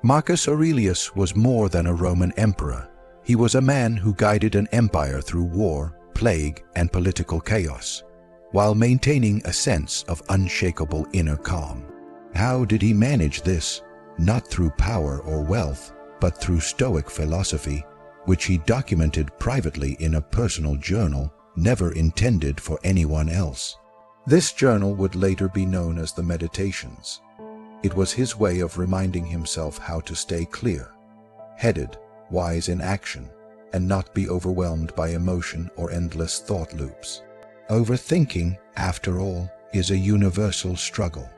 Marcus Aurelius was more than a Roman emperor. He was a man who guided an empire through war, plague, and political chaos, while maintaining a sense of unshakable inner calm. How did he manage this? Not through power or wealth, but through Stoic philosophy, which he documented privately in a personal journal never intended for anyone else. This journal would later be known as the Meditations. It was his way of reminding himself how to stay clear, headed, wise in action, and not be overwhelmed by emotion or endless thought loops. Overthinking, after all, is a universal struggle.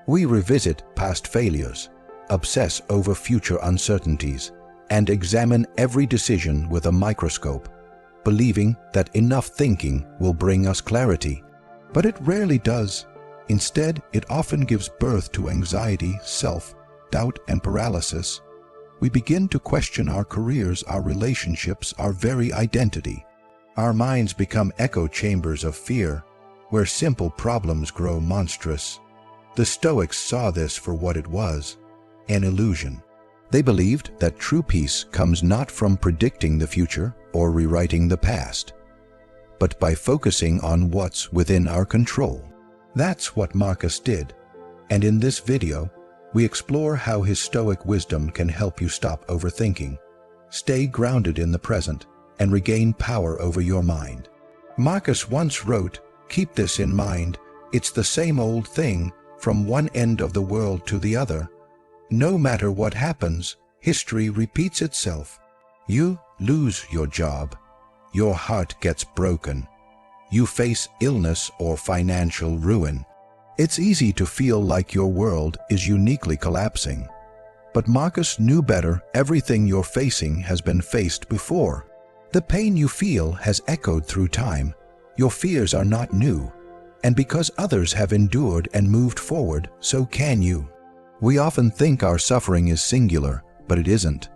We revisit past failures, obsess over future uncertainties, and examine every decision with a microscope, believing that enough thinking will bring us clarity. But it rarely does. Instead, it often gives birth to anxiety, self-doubt, and paralysis. We begin to question our careers, our relationships, our very identity. Our minds become echo chambers of fear, where simple problems grow monstrous. The Stoics saw this for what it was, an illusion. They believed that true peace comes not from predicting the future or rewriting the past, but by focusing on what's within our control. That's what Marcus did, and in this video, we explore how his Stoic wisdom can help you stop overthinking, stay grounded in the present, and regain power over your mind. Marcus once wrote, "Keep this in mind, it's the same old thing from one end of the world to the other. No matter what happens, history repeats itself. You lose your job, your heart gets broken, you face illness or financial ruin. It's easy to feel like your world is uniquely collapsing. But Marcus knew better. Everything you're facing has been faced before. The pain you feel has echoed through time. Your fears are not new. And because others have endured and moved forward, so can you." We often think our suffering is singular, but it isn't.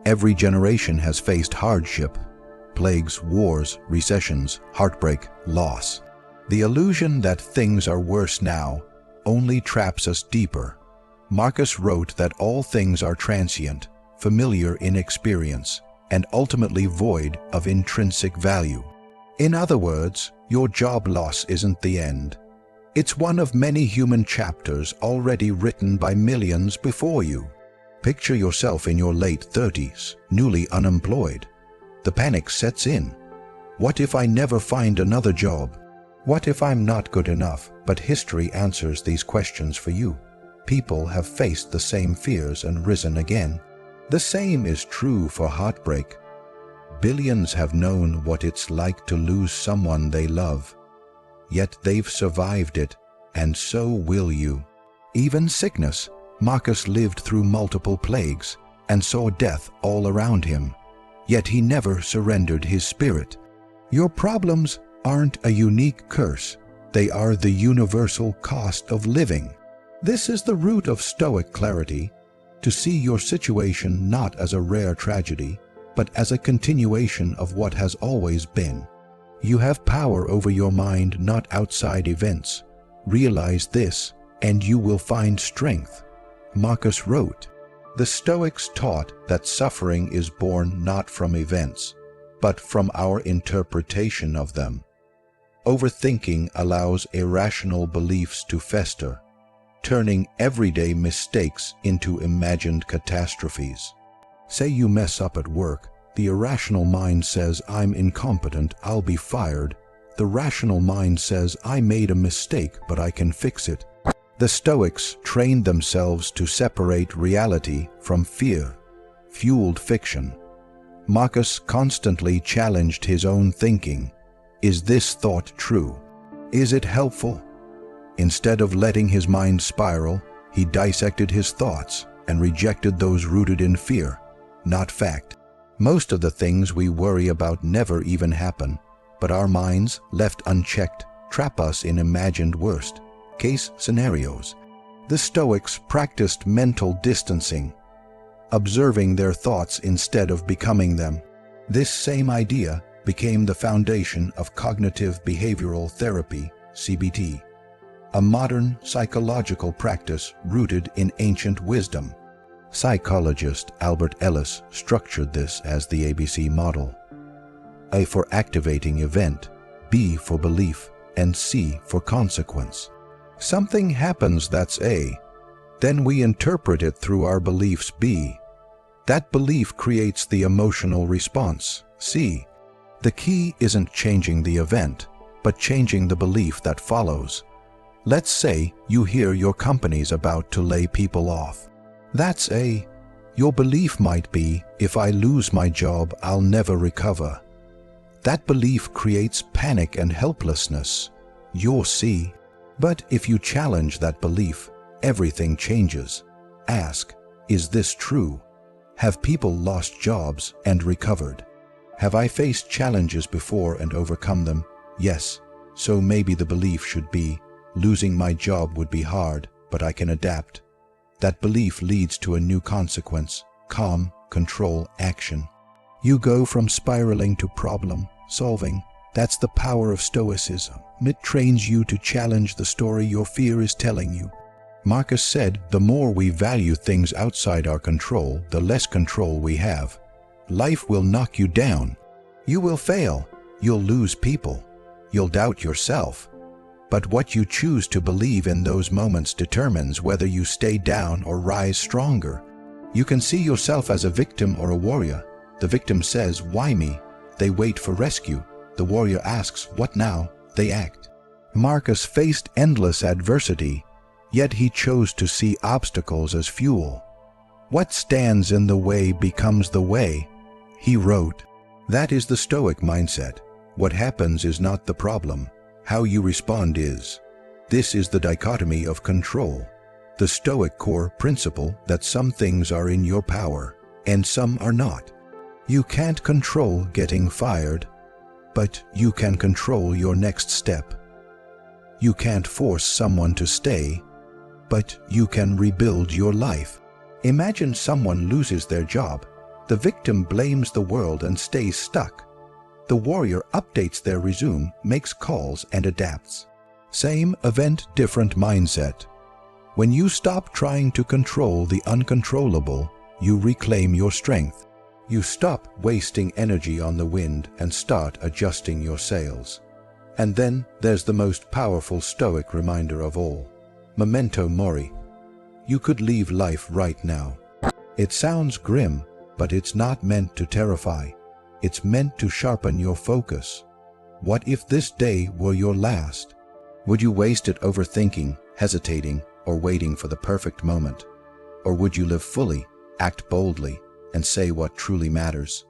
Every generation has faced hardship, plagues, wars, recessions, heartbreak, loss. The illusion that things are worse now only traps us deeper. Marcus wrote that all things are transient, familiar in experience, and ultimately void of intrinsic value. In other words, your job loss isn't the end. It's one of many human chapters already written by millions before you. Picture yourself in your late 30s, newly unemployed. The panic sets in. What if I never find another job? What if I'm not good enough? But history answers these questions for you. People have faced the same fears and risen again. The same is true for heartbreak. Billions have known what it's like to lose someone they love. Yet they've survived it, and so will you. Even sickness. Marcus lived through multiple plagues and saw death all around him. Yet he never surrendered his spirit. Your problems aren't a unique curse. They are the universal cost of living. This is the root of Stoic clarity, to see your situation not as a rare tragedy, but as a continuation of what has always been. You have power over your mind, not outside events. Realize this, and you will find strength. Marcus wrote, "The Stoics taught that suffering is born not from events, but from our interpretation of them. Overthinking allows irrational beliefs to fester, turning everyday mistakes into imagined catastrophes. Say you mess up at work, the irrational mind says, I'm incompetent, I'll be fired. The rational mind says, I made a mistake, but I can fix it." The Stoics trained themselves to separate reality from fear-fueled fiction. Marcus constantly challenged his own thinking. Is this thought true? Is it helpful? Instead of letting his mind spiral, he dissected his thoughts and rejected those rooted in fear, not fact. Most of the things we worry about never even happen, but our minds, left unchecked, trap us in imagined worst-case scenarios. The Stoics practiced mental distancing, observing their thoughts instead of becoming them. This same idea became the foundation of cognitive behavioral therapy, CBT, a modern psychological practice rooted in ancient wisdom. Psychologist Albert Ellis structured this as the ABC model: A for activating event, B for belief, and C for consequence. Something happens, that's A. Then we interpret it through our beliefs, B. That belief creates the emotional response, C. The key isn't changing the event, but changing the belief that follows. Let's say you hear your company's about to lay people off. That's A. Your belief might be, if I lose my job, I'll never recover. That belief creates panic and helplessness. You're C. But if you challenge that belief, everything changes. Ask, is this true? Have people lost jobs and recovered? Have I faced challenges before and overcome them? Yes. So maybe the belief should be, losing my job would be hard, but I can adapt. That belief leads to a new consequence: calm, control, action. You go from spiraling to problem solving. That's the power of Stoicism. It trains you to challenge the story your fear is telling you. Marcus said, the more we value things outside our control, the less control we have. Life will knock you down. You will fail. You'll lose people. You'll doubt yourself. But what you choose to believe in those moments determines whether you stay down or rise stronger. You can see yourself as a victim or a warrior. The victim says, why me? They wait for rescue. The warrior asks, what now? They act. Marcus faced endless adversity, yet he chose to see obstacles as fuel. What stands in the way becomes the way, he wrote. That is the Stoic mindset. What happens is not the problem. How you respond is. This is the dichotomy of control. The Stoic core principle that some things are in your power and some are not. You can't control getting fired, but you can control your next step. You can't force someone to stay, but you can rebuild your life. Imagine someone loses their job. The victim blames the world and stays stuck. The warrior updates their resume, makes calls, and adapts. Same event, different mindset. When you stop trying to control the uncontrollable, you reclaim your strength. You stop wasting energy on the wind and start adjusting your sails. And then there's the most powerful Stoic reminder of all. Memento mori. You could leave life right now. It sounds grim, but it's not meant to terrify. It's meant to sharpen your focus. What if this day were your last? Would you waste it overthinking, hesitating, or waiting for the perfect moment? Or would you live fully, act boldly, and say what truly matters?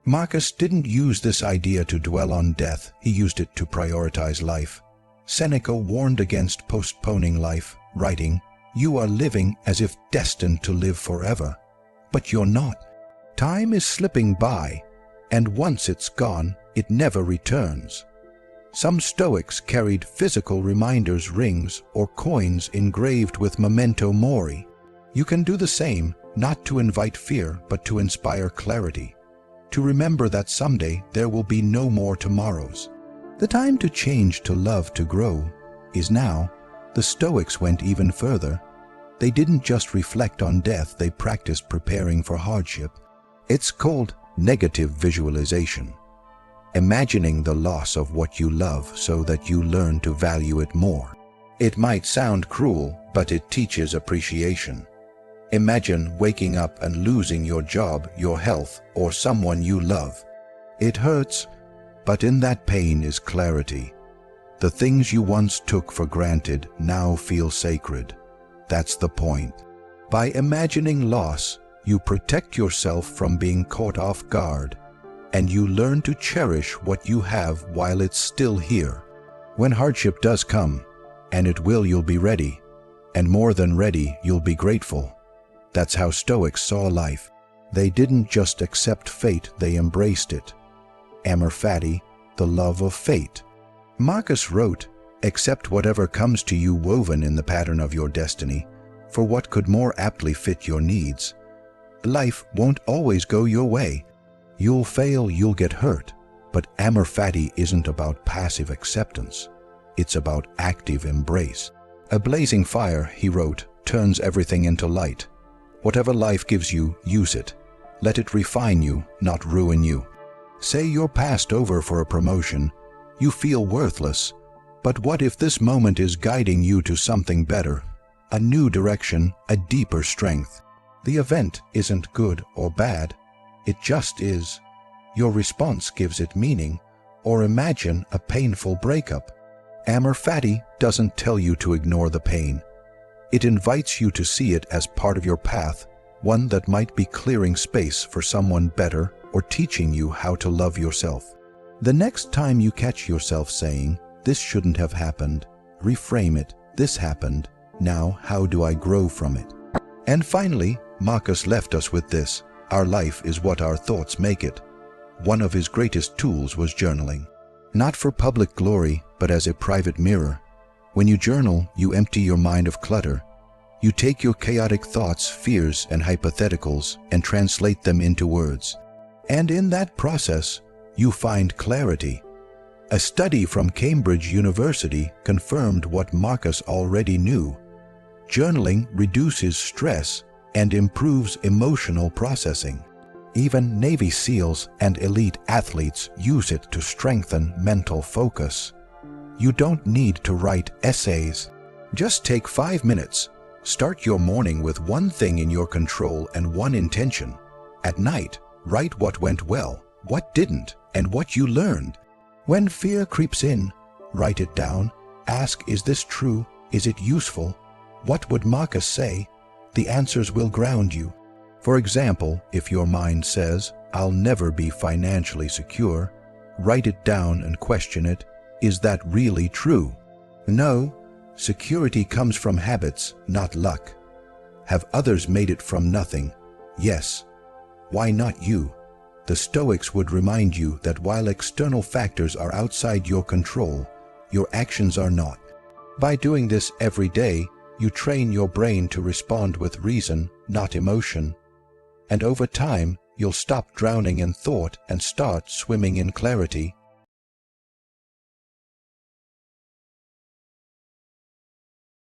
Marcus didn't use this idea to dwell on death. He used it to prioritize life. Seneca warned against postponing life, writing, "You are living as if destined to live forever, but you're not. Time is slipping by, and once it's gone, it never returns." Some Stoics carried physical reminders, rings, or coins engraved with memento mori. You can do the same, not to invite fear, but to inspire clarity. To remember that someday there will be no more tomorrows. The time to change, to love, to grow is now. The Stoics went even further. They didn't just reflect on death, they practiced preparing for hardship. It's called negative visualization. Imagining the loss of what you love so that you learn to value it more. It might sound cruel, but it teaches appreciation. Imagine waking up and losing your job, your health, or someone you love. It hurts, but in that pain is clarity. The things you once took for granted now feel sacred. That's the point. By imagining loss, you protect yourself from being caught off guard, and you learn to cherish what you have while it's still here. When hardship does come, and it will, you'll be ready, and more than ready, you'll be grateful. That's how Stoics saw life. They didn't just accept fate, they embraced it. Amor fati, the love of fate. Marcus wrote, "Accept whatever comes to you woven in the pattern of your destiny, for what could more aptly fit your needs? Life won't always go your way. You'll fail, you'll get hurt, but amor fati isn't about passive acceptance. It's about active embrace. A blazing fire," he wrote, "turns everything into light. Whatever life gives you, use it. Let it refine you, not ruin you. Say you're passed over for a promotion. You feel worthless. But what if this moment is guiding you to something better? A new direction, a deeper strength. The event isn't good or bad. It just is. Your response gives it meaning. Or imagine a painful breakup. Amor Fati doesn't tell you to ignore the pain. It invites you to see it as part of your path, one that might be clearing space for someone better or teaching you how to love yourself. The next time you catch yourself saying, "This shouldn't have happened," reframe it. "This happened. Now how do I grow from it?" And finally, Marcus left us with this: our life is what our thoughts make it. One of his greatest tools was journaling. Not for public glory, but as a private mirror. When you journal, you empty your mind of clutter. You take your chaotic thoughts, fears, and hypotheticals and translate them into words. And in that process, you find clarity. A study from Cambridge University confirmed what Marcus already knew. Journaling reduces stress and improves emotional processing. Even Navy SEALs and elite athletes use it to strengthen mental focus. You don't need to write essays. Just take 5 minutes. Start your morning with one thing in your control and one intention. At night, write what went well, what didn't, and what you learned. When fear creeps in, write it down. Ask, is this true? Is it useful? What would Marcus say? The answers will ground you. For example, if your mind says, "I'll never be financially secure," write it down and question it. Is that really true? No, security comes from habits, not luck. Have others made it from nothing? Yes. Why not you? The Stoics would remind you that while external factors are outside your control, your actions are not. By doing this every day, you train your brain to respond with reason, not emotion. And over time, you'll stop drowning in thought and start swimming in clarity.